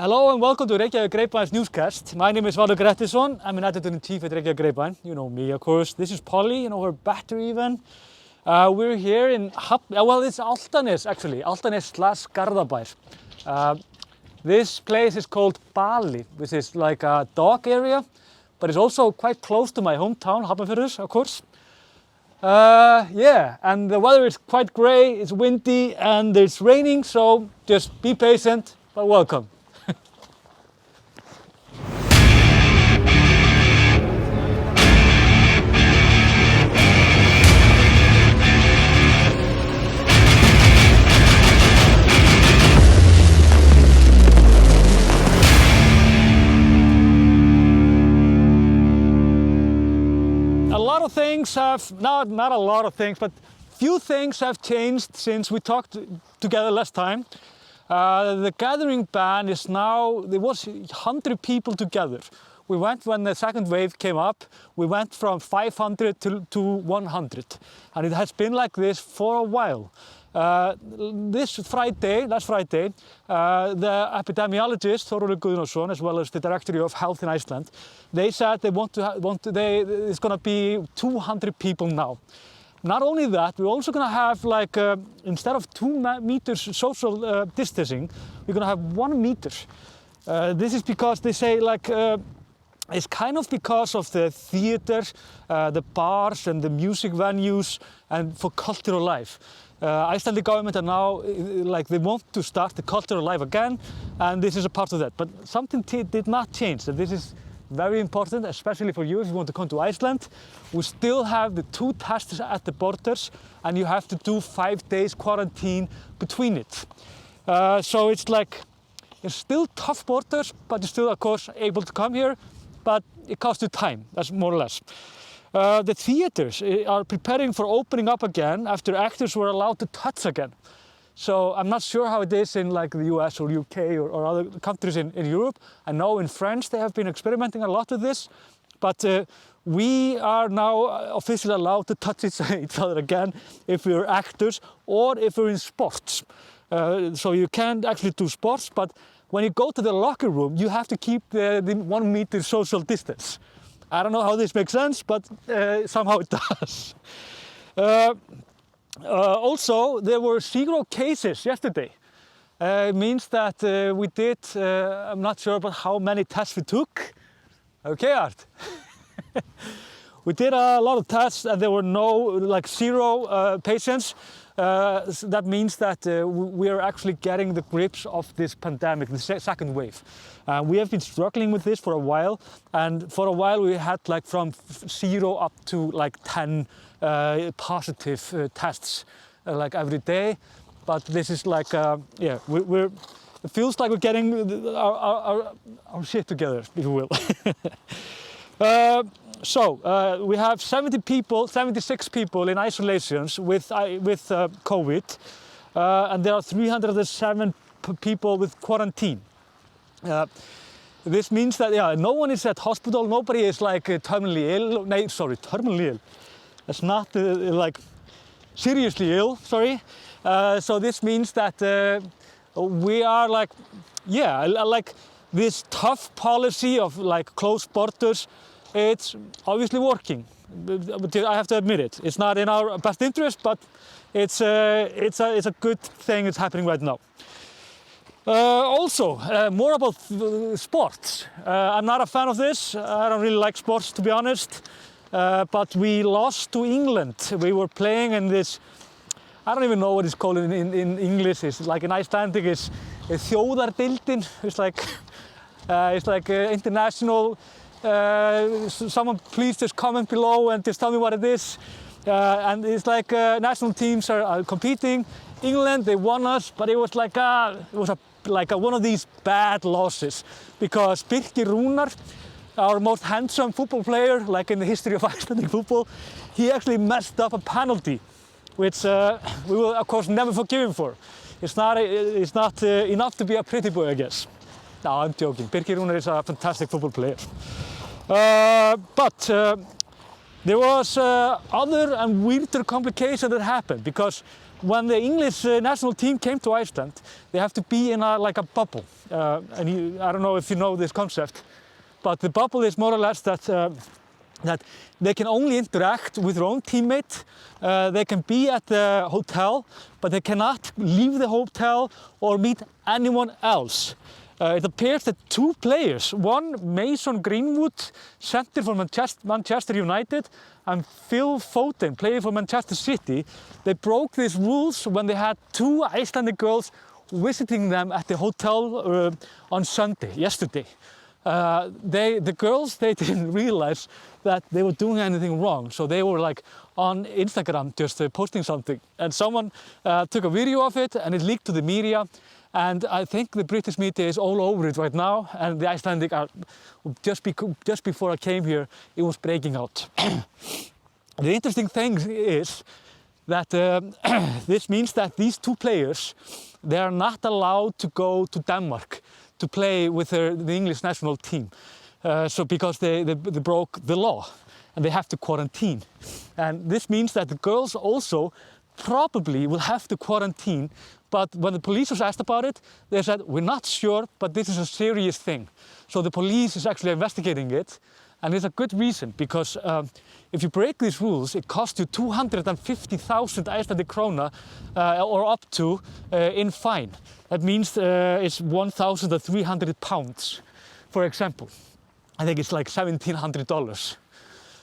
Hello and welcome to Reykjavík Grapevine's Newscast. My name is Valur Grettisson. I'm an editor-in-chief at Reykjavík Grapevine. You know me, of course. This is Polly, her battery even. We're here in it's Álftanes actually, Álftanes/Garðabær. This place is called Bali, which is like a dog area, but it's also quite close to my hometown, Hafnarfjörður, of course. And the weather is quite grey, it's windy, and it's raining, so just be patient, but welcome. Not a lot of things, but few things have changed since we talked together last time. The gathering ban is now, there was 100 people together. We went, when the second wave came up, we went from 500 to 100. And it has been like this for a while. Last Friday, the epidemiologist Þórólfur Guðnason, as well as the Director of Health in Iceland, they said they it's going to be 200 people now. Not only that, we're also going to have instead of 2 meters social distancing, we're going to have 1 meter. This is because they say it's kind of because of the theaters, the bars and the music venues and for cultural life. Icelandic government are now, they want to start the cultural life again, and this is a part of that. But something did not change, and this is very important, especially for you if you want to come to Iceland. We still have the 2 tests at the borders, and you have to do 5 days quarantine between it. So it's still tough borders, but you're still, of course, able to come here, but it costs you time, that's more or less. The theaters are preparing for opening up again after actors were allowed to touch again. So I'm not sure how it is in the US or UK or other countries in Europe. I know in France they have been experimenting a lot with this, but we are now officially allowed to touch each other again if we're actors or if we're in sports. So you can't actually do sports, but when you go to the locker room, you have to keep the 1 meter social distance. I don't know how this makes sense, but somehow it does. Also, there were 0 cases yesterday. It means that we did, I'm not sure about how many tests we took. Okay, Art. We did a lot of tests and there were 0 patients. That means that we are actually getting the grips of this pandemic, the second wave. We have been struggling with this for a while, and for a while we had from 0 up to 10 positive tests every day. But this is it feels like we're getting our shit together, if you will. We have 76 people in isolations with COVID, and there are 307 people with quarantine. This means that no one is at hospital, nobody is terminally ill. Terminally ill. That's not seriously ill. Sorry. So this means that we are this tough policy of closed borders. It's obviously working, but I have to admit it. It's not in our best interest, but it's a good thing that's happening right now. Also, more about sports. I'm not a fan of this. I don't really like sports, to be honest. But we lost to England. We were playing in this, I don't even know what it's called in English. It's in Icelandic, it's þjóðardeildin. It's international. Someone please just comment below and just tell me what it is. And it's national teams are competing. England, they won us, but it was one of these bad losses because Birkir Rúnar, our most handsome football player, in the history of Icelandic football, he actually messed up a penalty, which we will of course never forgive him for. It's not enough to be a pretty boy, I guess. No, I'm joking. Birkir Rúnar is a fantastic football player. But there was other and weirder complications that happened because when the English national team came to Iceland, they have to be in like a bubble. I don't know if you know this concept, but the bubble is more or less that they can only interact with their own teammate. They can be at the hotel, but they cannot leave the hotel or meet anyone else. It appears that two players, one Mason Greenwood, centre for Manchester United, and Phil Foden, player for Manchester City, they broke these rules when they had two Icelandic girls visiting them at the hotel on Sunday, yesterday. The girls, they didn't realize that they were doing anything wrong, so they were like on Instagram just posting something, and someone took a video of it and it leaked to the media, and I think the British media is all over it right now, and the Icelandic are just before I came here it was breaking out. The interesting thing is that this means that these two players, they are not allowed to go to Denmark to play with the English national team, so because they broke the law and they have to quarantine. And this means that the girls also probably will have to quarantine, but when the police was asked about it, they said, we're not sure, but this is a serious thing. So the police is actually investigating it, and it's a good reason, because if you break these rules, it costs you 250,000 Icelandic krona or up to in fine. That means it's 1,300 pounds, for example. I think it's like $1,700.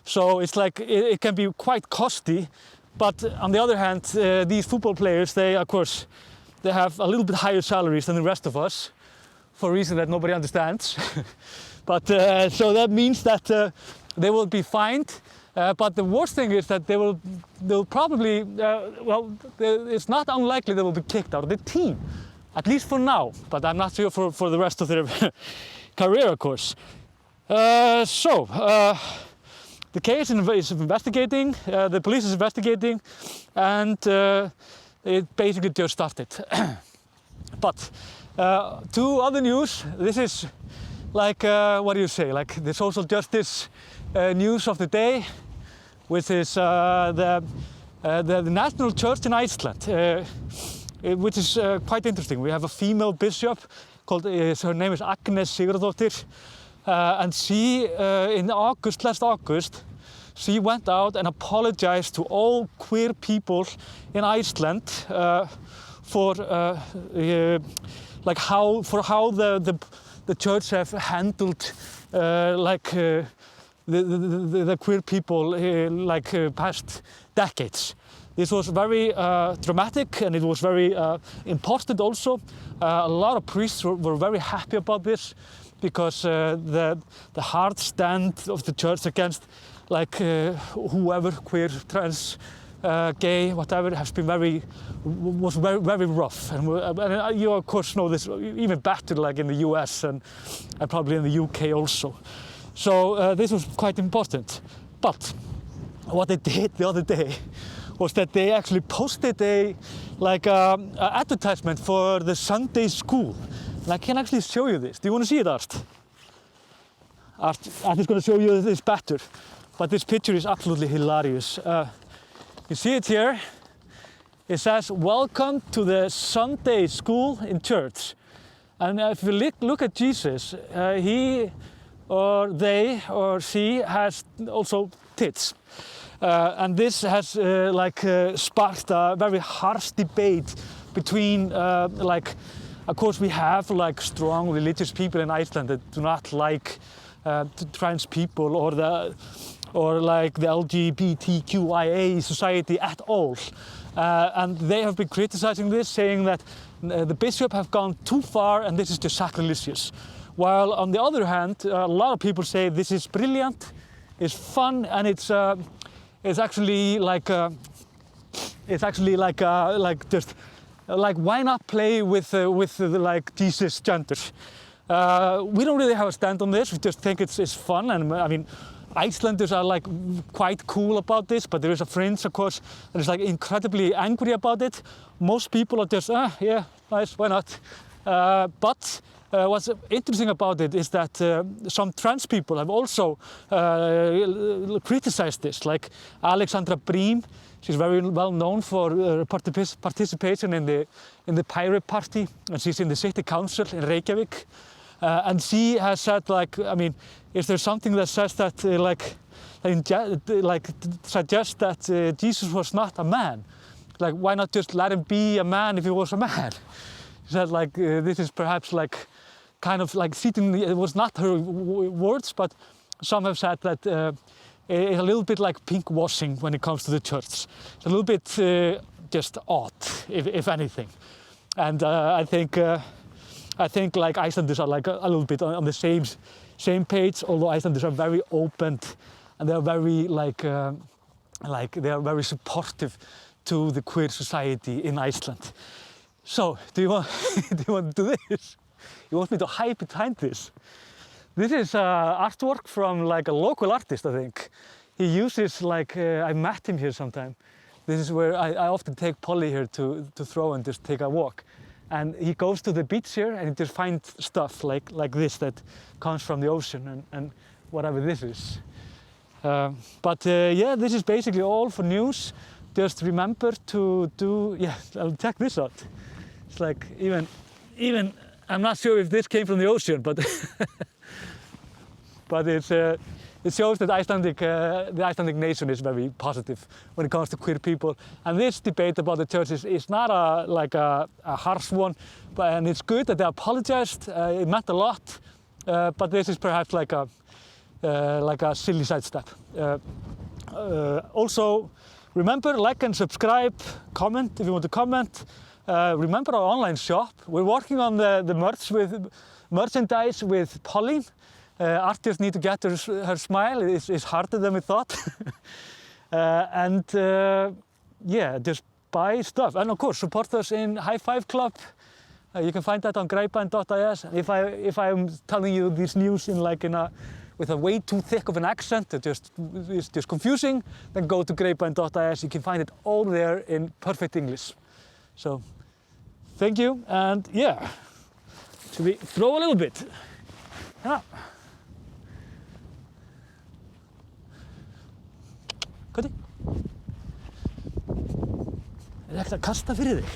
So it's like, it can be quite costly, but on the other hand, these football players, they, of course, they have a little bit higher salaries than the rest of us, for a reason that nobody understands. But so that means that they will be fined. But the worst thing is that they'll probably, it's not unlikely they will be kicked out of the team, at least for now. But I'm not sure for the rest of their career, of course. The case is investigating, the police is investigating, and it basically just started. But two other news. This is like, what do you say, like the social justice news of the day, which is the National Church in Iceland, which is quite interesting. We have a female bishop called, her name is Agnes Sigurðardóttir, and she, last August, she went out and apologized to all queer people in Iceland for how the church have handled the queer people past decades. This was very dramatic, and it was very important also. A lot of priests were very happy about this, because the hard stand of the church against whoever, queer, trans, gay, whatever, was very rough. And you of course know this even better, like in the US and probably in the UK also. So this was quite important. But what they did the other day was that they actually posted a advertisement for the Sunday school. And I can actually show you this. Do you want to see it, Art? Art is going to show you this better. But this picture is absolutely hilarious. You see it here. It says, "Welcome to the Sunday school in church." And if you look at Jesus, he or they or she has also tits. And this has sparked a very harsh debate between of course we have strong religious people in Iceland that do not like trans people or the LGBTQIA society at all. And they have been criticizing this, saying that the bishop have gone too far and this is just sacrilegious. While on the other hand, a lot of people say this is brilliant, it's fun, and it's actually why not play with Jesus gender? We don't really have a stand on this. We just think it's fun, and I mean, Icelanders are quite cool about this, but there is a fringe, of course, that is incredibly angry about it. Most people are just, yeah, nice, why not? But what's interesting about it is that some trans people have also criticized this, like Alexandra Brím. She's very well known for participation in the Pirate Party, and she's in the city council in Reykjavik. And she has said, like, I mean, is there something that says that, suggests that Jesus was not a man? Like, why not just let him be a man if he was a man? She said, like, this is perhaps like, kind of like it was not her words, but some have said that it's a little bit like pink washing when it comes to the church. It's a little bit just odd, if anything. And I think like Icelanders are like a little bit on the same page, although Icelanders are very open and they are very they are very supportive to the queer society in Iceland. So, do you want to do this? You want me to hide behind this? This is artwork from like a local artist, I think. He uses like, I met him here sometime. This is where I often take Polly here to throw and just take a walk. And he goes to the beach here and he just finds stuff like this that comes from the ocean and whatever this is. Yeah, this is basically all for news. Just remember to check this out. It's like even I'm not sure if this came from the ocean, but but it shows that the Icelandic nation is very positive when it comes to queer people. And this debate about the church is not a harsh one, and it's good that they apologized. It meant a lot, but this is perhaps like a silly sidestep. Also, remember, like and subscribe, comment if you want to comment. Remember our online shop. We're working on the merchandise with Polly. Artists need to get her smile. It's harder than we thought. Yeah, just buy stuff. And of course, support us in High Five Club. You can find that on grapevine.is. If I'm telling you this news with a way too thick of an accent that is just confusing, then go to grapevine.is. You can find it all there in perfect English. So, thank you, and yeah, should we throw a little bit? Yeah. Hvernig? Er ekkert að kasta fyrir þig?